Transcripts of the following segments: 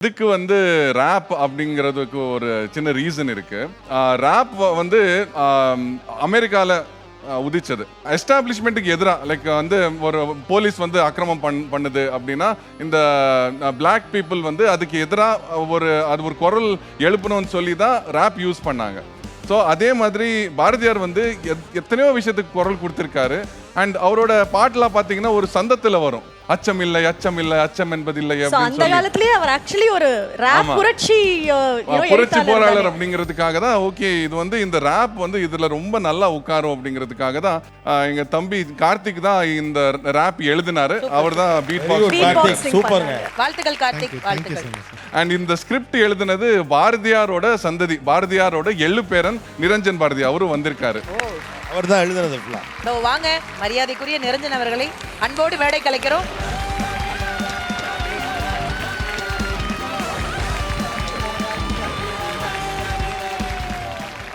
இதுக்கு வந்து ரேப் அப்படிங்கிறதுக்கு ஒரு சின்ன ரீசன் இருக்கு. ரேப் வந்து அமெரிக்கால உதிச்சது. எஸ்டாப்ளிஷ்மெண்ட்டுக்கு எதிராக லைக் வந்து ஒரு போலீஸ் வந்து அக்கிரமம் பண்ணுது அப்படின்னா இந்த பிளாக் பீப்புள் வந்து அதுக்கு எதிராக அது ஒரு குரல் எழுப்பணும்னு சொல்லி தான் ரேப் யூஸ் பண்ணாங்க. ஸோ அதே மாதிரி பாரதியார் வந்து எத்தனையோ விஷயத்துக்கு குரல் கொடுத்துருக்காரு. அண்ட் அவரோட பாட்டுலாம் பார்த்தீங்கன்னா ஒரு சந்தத்தில் வரும், அச்சம் இல்லை அச்சம் இல்லை அச்சம் என்பதில்லை. அந்த காலத்திலேயே அவர் ஆக்சுவலி ஒரு ரேப் புரட்சி போராளர் அப்படிங்கிறதுக்காக தான் ஓகே இது வந்து இந்த ரேப் வந்து இதுல ரொம்ப நல்லா உட்காரும் அப்படிங்கிறதுக்காக தான் எங்க தம்பி கார்த்திக் தான் இந்த ரேப் எழுதினாரு. அவர் தான் பீட் பாக்ஸ். சூப்பர்ங்க, வாழ்த்துக்கள் கார்த்திக், வாழ்த்துக்கள். அண்ட் இந்த ஸ்கிரிப்ட் எழுதினது பாரதியாரோட சந்ததி, பாரதியாரோட எள்ளு பேரன் நிரஞ்சன் பாரதி, அவரும் வந்திருக்காரு. அவர் தான் எழுதுனது. வாங்க, மரியாதைக்குரிய நிரஞ்சன் அவர்களை அன்போடு மேடை கலைக்கிறோம்.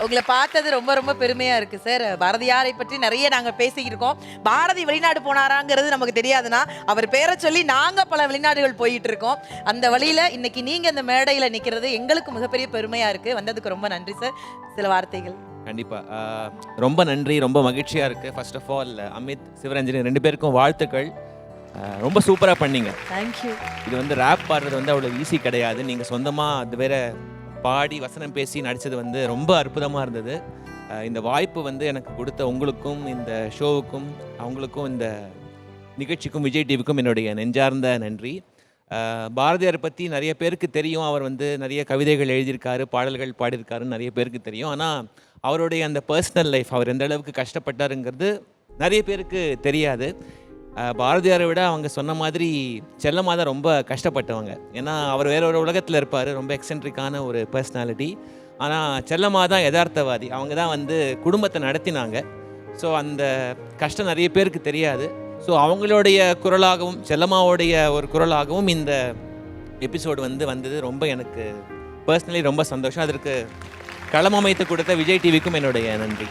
உங்களை பார்த்தது ரொம்ப ரொம்ப பெருமையா இருக்கு சார். பாரதியாரை பற்றி நிறைய நாங்க பேசிக்கிட்டு இருக்கோம். பாரதி வெளிநாடு போனாராங்கிறது நமக்கு தெரியாதுன்னா அவர் பேரை சொல்லி நாங்க பல வெளிநாடுகள் போயிட்டு இருக்கோம். அந்த வழியில இன்னைக்கு நீங்க இந்த மேடையில நிக்கிறது எங்களுக்கு மிகப்பெரிய பெருமையா இருக்கு. வந்ததுக்கு ரொம்ப நன்றி சார். சில வார்த்தைகள். கண்டிப்பாக ரொம்ப நன்றி, ரொம்ப மகிழ்ச்சியாக இருக்குது. First of all Amit, Sivaranjani 2 பேருக்கும் வாழ்த்துக்கள். ரொம்ப சூப்பராக பண்ணீங்க. தேங்க்யூ. இது வந்து ரேப் பாடுறது வந்து அவ்வளோ ஈஸி கிடையாது. நீங்கள் சொந்தமாக அது வேற பாடி வசனம் பேசி நடித்தது வந்து ரொம்ப அற்புதமாக இருந்தது. இந்த வாய்ப்பு வந்து எனக்கு கொடுத்த உங்களுக்கும் இந்த ஷோவுக்கும் அவங்களுக்கும் இந்த நிகழ்ச்சிக்கும் விஜய் டிவிக்கும் என்னுடைய நெஞ்சார்ந்த நன்றி. பாரதியாரை பற்றி நிறைய பேருக்கு தெரியும். அவர் வந்து நிறைய கவிதைகள் எழுதியிருக்காரு, பாடல்கள் பாடியிருக்காருன்னு நிறைய பேருக்கு தெரியும். ஆனால் அவருடைய அந்த பர்சனல் லைஃப், அவர் எந்த அளவுக்கு கஷ்டப்பட்டாருங்கிறது நிறைய பேருக்கு தெரியாது. பாரதியாரை விட அவங்க சொன்ன மாதிரி செல்லமாக தான் ரொம்ப கஷ்டப்பட்டவங்க. ஏன்னா அவர் வேற ஒரு உலகத்தில் இருப்பார், ரொம்ப எக்ஸென்ட்ரிக்கான ஒரு பர்சனாலிட்டி. ஆனால் செல்லமாக தான் யதார்த்தவாதி. அவங்க தான் வந்து குடும்பத்தை நடத்தினாங்க. ஸோ அந்த கஷ்டம் நிறைய பேருக்கு தெரியாது. ஸோ அவங்களுடைய குரலாகவும் செல்லம்மாவோடைய ஒரு குரலாகவும் இந்த எபிசோடு வந்தது ரொம்ப எனக்கு பர்சனலி ரொம்ப சந்தோஷம். அதற்கு களம் அமைத்து கொடுத்த விஜய் டிவிக்கும் என்னுடைய நன்றி.